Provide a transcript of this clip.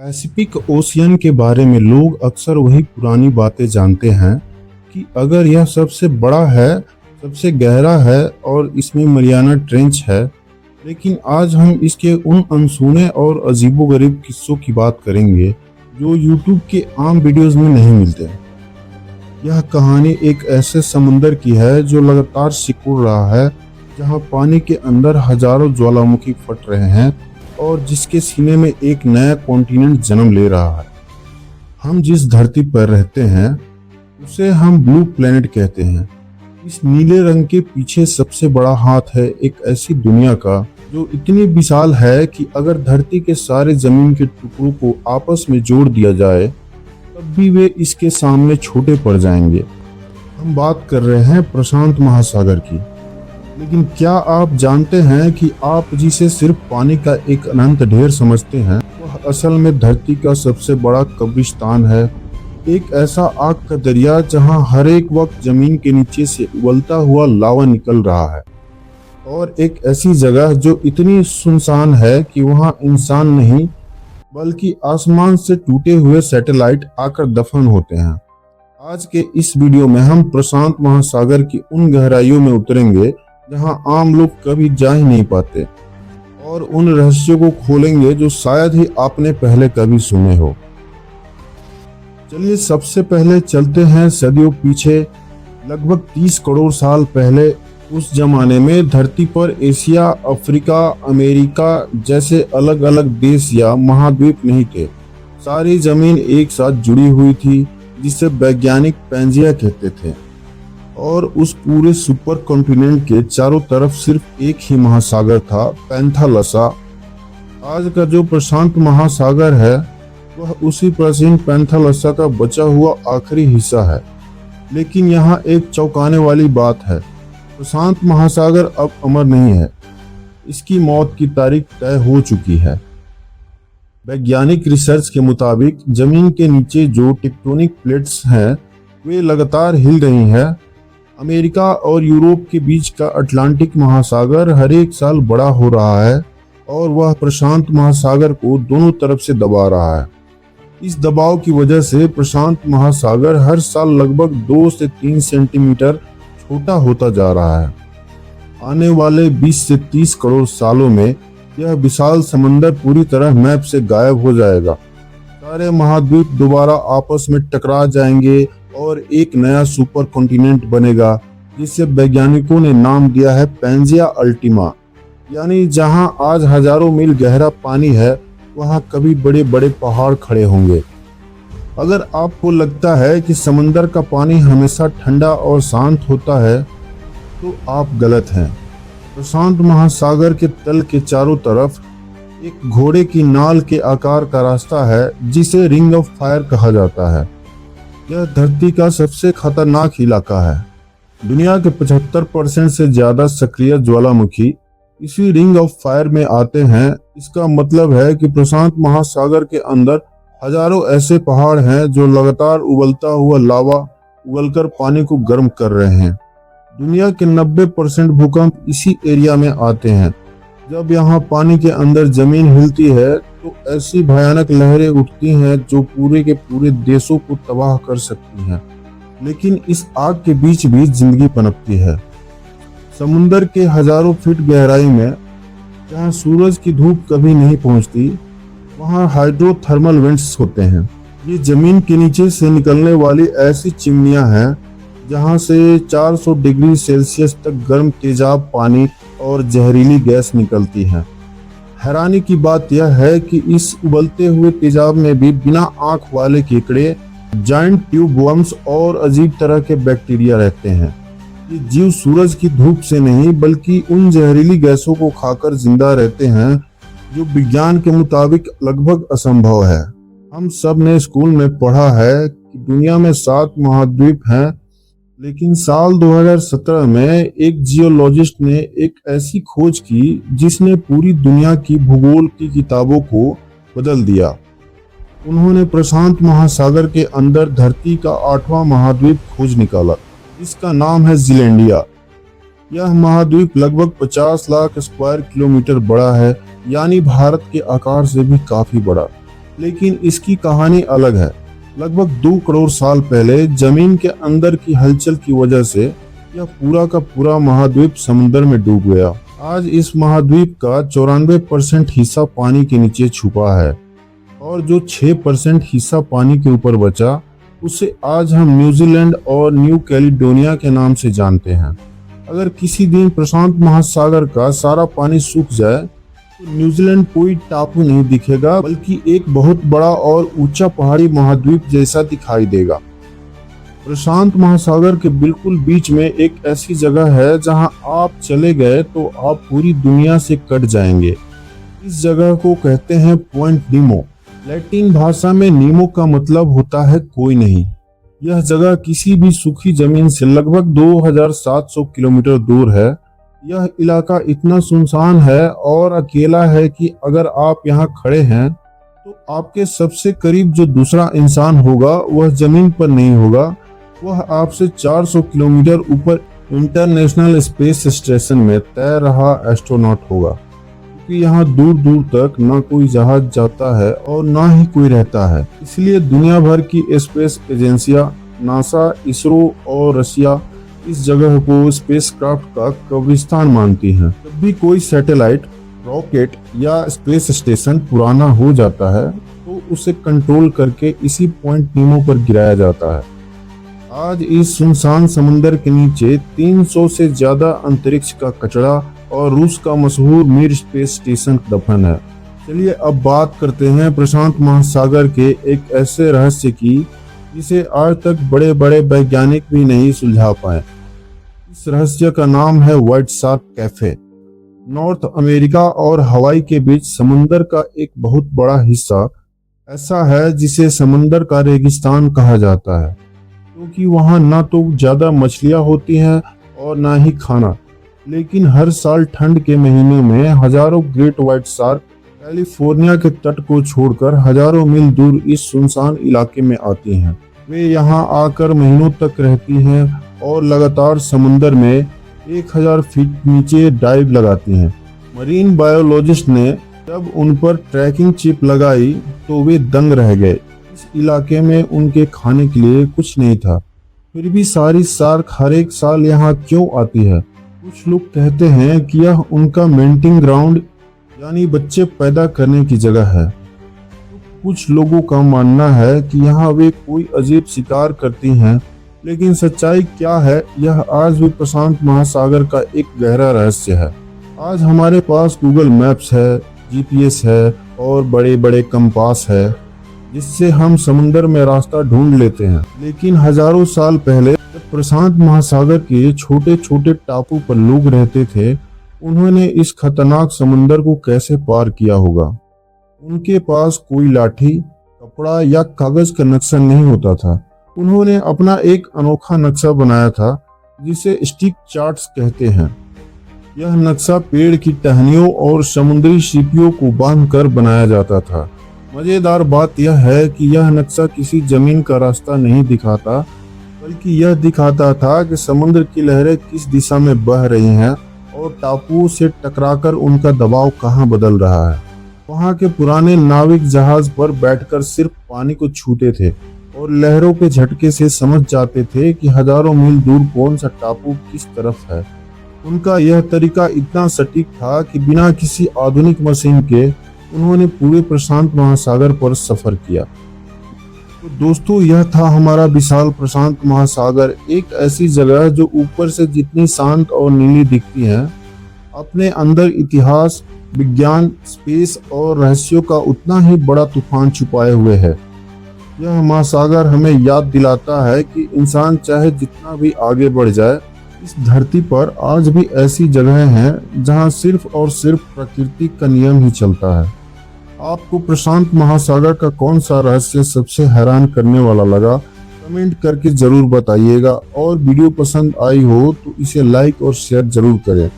Pacific ocean के बारे में लोग अक्सर वही पुरानी बातें जानते हैं कि अगर यह सबसे बड़ा है, सबसे गहरा है और इसमें मरियाना ट्रेंच है। लेकिन आज हम इसके उन अनसुने और अजीबोगरीब किस्सों की बात करेंगे जो यूट्यूब के आम वीडियोस में नहीं मिलते। यह कहानी एक ऐसे समुंदर की है जो लगातार सिकुड़ रहा है, जहां पानी के अंदर हजारों ज्वालामुखी फट रहे हैं और जिसके सीने में एक नया कॉन्टिनेंट जन्म ले रहा है। हम जिस धरती पर रहते हैं उसे हम ब्लू प्लेनेट कहते हैं। इस नीले रंग के पीछे सबसे बड़ा हाथ है एक ऐसी दुनिया का जो इतनी विशाल है कि अगर धरती के सारे जमीन के टुकड़ों को आपस में जोड़ दिया जाए तब भी वे इसके सामने छोटे पड़ जाएंगे। हम बात कर रहे हैं प्रशांत महासागर की। लेकिन क्या आप जानते हैं कि आप जिसे सिर्फ पानी का एक अनंत ढेर समझते हैं, वह असल में धरती का सबसे बड़ा कब्रिस्तान है। एक ऐसा आग का दरिया जहां हर एक वक्त जमीन के नीचे से उबलता हुआ लावा निकल रहा है, और एक ऐसी जगह जो इतनी सुनसान है कि वहां इंसान नहीं बल्कि आसमान से टूटे हुए सैटेलाइट आकर दफन होते हैं। आज के इस वीडियो में हम प्रशांत महासागर की उन गहराइयों में उतरेंगे जहां आम लोग कभी जा ही नहीं पाते, और उन रहस्यों को खोलेंगे जो शायद ही आपने पहले कभी सुने हो। चलिए सबसे पहले चलते हैं सदियों पीछे, लगभग 30 करोड़ साल पहले। उस जमाने में धरती पर एशिया, अफ्रीका, अमेरिका जैसे अलग अलग देश या महाद्वीप नहीं थे। सारी जमीन एक साथ जुड़ी हुई थी, जिसे वैज्ञानिक पैंजिया कहते थे। और उस पूरे सुपर कॉन्टिनेंट के चारों तरफ सिर्फ एक ही महासागर था, पैंथालसा। आज का जो प्रशांत महासागर है वह उसी प्राचीन पैंथालसा का बचा हुआ आखिरी हिस्सा है। लेकिन यहाँ एक चौंकाने वाली बात है, प्रशांत महासागर अब अमर नहीं है। इसकी मौत की तारीख तय हो चुकी है। वैज्ञानिक रिसर्च के मुताबिक जमीन के नीचे जो टेक्टोनिक प्लेट्स हैं वे लगातार हिल रही हैं। अमेरिका और यूरोप के बीच का अटलांटिक महासागर हर एक साल बड़ा हो रहा है और वह प्रशांत महासागर को दोनों तरफ से दबा रहा है। इस दबाव की वजह से प्रशांत महासागर हर साल लगभग 2 से 3 सेंटीमीटर छोटा होता जा रहा है। आने वाले 20 से 30 करोड़ सालों में यह विशाल समंदर पूरी तरह मैप से गायब हो जाएगा। सारे महाद्वीप दोबारा आपस में टकरा जाएंगे और एक नया सुपर कॉन्टिनेंट बनेगा, जिसे वैज्ञानिकों ने नाम दिया है पैंजिया अल्टीमा। यानी जहां आज हजारों मील गहरा पानी है, वहां कभी बड़े बड़े पहाड़ खड़े होंगे। अगर आपको लगता है कि समंदर का पानी हमेशा ठंडा और शांत होता है तो आप गलत हैं। प्रशांत महासागर के तल के चारों तरफ एक घोड़े की नाल के आकार का रास्ता है, जिसे रिंग ऑफ फायर कहा जाता है। यह धरती का सबसे खतरनाक इलाका है। दुनिया के 75% से ज्यादा सक्रिय ज्वालामुखी इसी रिंग ऑफ फायर में आते हैं। इसका मतलब है कि प्रशांत महासागर के अंदर हजारों ऐसे पहाड़ हैं जो लगातार उबलता हुआ लावा उगलकर पानी को गर्म कर रहे हैं। दुनिया के 90% भूकंप इसी एरिया में आते हैं। जब यहाँ पानी के अंदर जमीन हिलती है तो ऐसी भयानक लहरें उठती हैं जो पूरे के पूरे देशों को तबाह कर सकती हैं। लेकिन इस आग के बीच भी जिंदगी पनपती है। समुंदर के हजारों फीट गहराई में जहाँ सूरज की धूप कभी नहीं पहुँचती, वहाँ हाइड्रोथर्मल वेंट्स होते हैं। ये जमीन के नीचे से निकलने वाली ऐसी चिमनियाँ हैं जहाँ से 400 डिग्री सेल्सियस तक गर्म तेजाब पानी और जहरीली गैस निकलती है। हैरानी की बात यह है कि इस उबलते हुए तेजाब में भी बिना आंख वाले केकड़े, जायंट ट्यूब वर्म्स और अजीब तरह के बैक्टीरिया रहते हैं। ये जीव सूरज की धूप से नहीं बल्कि उन जहरीली गैसों को खाकर जिंदा रहते हैं, जो विज्ञान के मुताबिक लगभग असंभव है। हम सब ने स्कूल में पढ़ा है कि दुनिया में 7 महाद्वीप हैं, लेकिन साल 2017 में एक जियोलॉजिस्ट ने एक ऐसी खोज की जिसने पूरी दुनिया की भूगोल की किताबों को बदल दिया। उन्होंने प्रशांत महासागर के अंदर धरती का 8वां महाद्वीप खोज निकाला। इसका नाम है जीलैंडिया। यह महाद्वीप लगभग 50 लाख स्क्वायर किलोमीटर बड़ा है, यानी भारत के आकार से भी काफी बड़ा। लेकिन इसकी कहानी अलग है। लगभग 2 करोड़ साल पहले जमीन के अंदर की हलचल की वजह से यह पूरा का पूरा महाद्वीप समुद्र में डूब गया। आज इस महाद्वीप का 94% हिस्सा पानी के नीचे छुपा है और जो 6% हिस्सा पानी के ऊपर बचा उसे आज हम न्यूजीलैंड और न्यू कैलिडोनिया के नाम से जानते हैं। अगर किसी दिन प्रशांत महासागर का सारा पानी सूख जाए तो न्यूजीलैंड कोई टापू नहीं दिखेगा, बल्कि एक बहुत बड़ा और ऊंचा पहाड़ी महाद्वीप जैसा दिखाई देगा। प्रशांत महासागर के बिल्कुल बीच में एक ऐसी जगह है जहां आप चले गए तो आप पूरी दुनिया से कट जाएंगे। इस जगह को कहते हैं पॉइंट नीमो। लैटिन भाषा में नीमो का मतलब होता है कोई नहीं। यह जगह किसी भी सूखी जमीन से लगभग 2700 किलोमीटर दूर है। यह इलाका इतना सुनसान है और अकेला है कि अगर आप यहाँ खड़े हैं तो आपके सबसे करीब जो दूसरा इंसान होगा वह जमीन पर नहीं होगा, वह आपसे 400 किलोमीटर ऊपर इंटरनेशनल स्पेस स्टेशन में तैर रहा एस्ट्रोनॉट होगा। क्योंकि यहाँ दूर दूर तक ना कोई जहाज जाता है और ना ही कोई रहता है, इसलिए दुनिया भर की स्पेस एजेंसियां नासा, इसरो और रशिया इस जगह को स्पेसक्राफ्ट का कब्रिस्तान मानती हैं। जब भी कोई सैटेलाइट, रॉकेट या स्पेस स्टेशन पुराना हो जाता है तो उसे कंट्रोल करके इसी पॉइंट नीमो पर गिराया जाता है। आज इस सुनसान समुंदर के नीचे 300 से ज्यादा अंतरिक्ष का कचरा और रूस का मशहूर मिर स्पेस स्टेशन दफन है। चलिए अब बात करते हैं प्रशांत महासागर के एक ऐसे रहस्य की जिसे आज तक बड़े बड़े वैज्ञानिक भी नहीं सुलझा पाए। इस रहस्य का नाम है white shark cafe. North America और हवाई के बीच समुंदर का एक बहुत बड़ा हिस्सा ऐसा है जिसे समंदर का रेगिस्तान कहा जाता है, क्योंकि वहां ना तो ज्यादा मछलियां होती हैं और ना ही खाना। लेकिन हर साल ठंड के महीनों में हजारों ग्रेट व्हाइट शार्क कैलिफोर्निया के तट को छोड़कर हजारों मील दूर इस सुनसान इलाके में आती हैं। वे यहाँ आकर महीनों तक रहती हैं और लगातार समुंदर में 1000 फीट नीचे डाइव लगाती हैं। मरीन बायोलॉजिस्ट ने जब उन पर ट्रैकिंग चिप लगाई तो वे दंग रह गए। इस इलाके में उनके खाने के लिए कुछ नहीं था, फिर भी सारी शार्क हर एक साल यहाँ क्यों आती है? कुछ लोग कहते हैं कि यह उनका मेंटिंग ग्राउंड यानी बच्चे पैदा करने की जगह है। कुछ लोगों का मानना है कि यहाँ वे कोई अजीब शिकार करती हैं, लेकिन सच्चाई क्या है यह आज भी प्रशांत महासागर का एक गहरा रहस्य है। आज हमारे पास गूगल मैप्स है, जीपीएस है और बड़े बड़े कंपास है जिससे हम समुंदर में रास्ता ढूंढ लेते हैं, लेकिन हजारों साल पहले जब प्रशांत महासागर के छोटे छोटे टापू पर लोग रहते थे, उन्होंने इस खतरनाक समुंदर को कैसे पार किया होगा? उनके पास कोई लाठी, कपड़ा या कागज का नक्शा नहीं होता था। उन्होंने अपना एक अनोखा नक्शा बनाया था जिसे स्टिक चार्ट्स कहते हैं। यह नक्शा पेड़ की टहनियों और समुद्री सीपियों को बांधकर बनाया जाता था। मजेदार बात यह है कि यह नक्शा किसी जमीन का रास्ता नहीं दिखाता, बल्कि यह दिखाता था कि समुद्र की लहरें किस दिशा में बह रही हैं और टापुओं से टकराकर उनका दबाव कहाँ बदल रहा है। वहाँ के पुराने नाविक जहाज पर बैठकर सिर्फ पानी को छूते थे और लहरों के झटके से समझ जाते थे कि हजारों मील दूर कौन सा टापू किस तरफ है। उनका यह तरीका इतना सटीक था कि बिना किसी आधुनिक मशीन के उन्होंने पूरे प्रशांत महासागर पर सफर किया। तो दोस्तों, यह था हमारा विशाल प्रशांत महासागर, एक ऐसी जगह जो ऊपर से जितनी शांत और नीली दिखती है, अपने अंदर इतिहास, विज्ञान, स्पेस और रहस्यों का उतना ही बड़ा तूफान छुपाए हुए है। यह महासागर हमें याद दिलाता है कि इंसान चाहे जितना भी आगे बढ़ जाए, इस धरती पर आज भी ऐसी जगहें हैं जहां सिर्फ और सिर्फ प्रकृति का नियम ही चलता है। आपको प्रशांत महासागर का कौन सा रहस्य सबसे हैरान करने वाला लगा? कमेंट करके जरूर बताइएगा और वीडियो पसंद आई हो तो इसे लाइक और शेयर जरूर करें।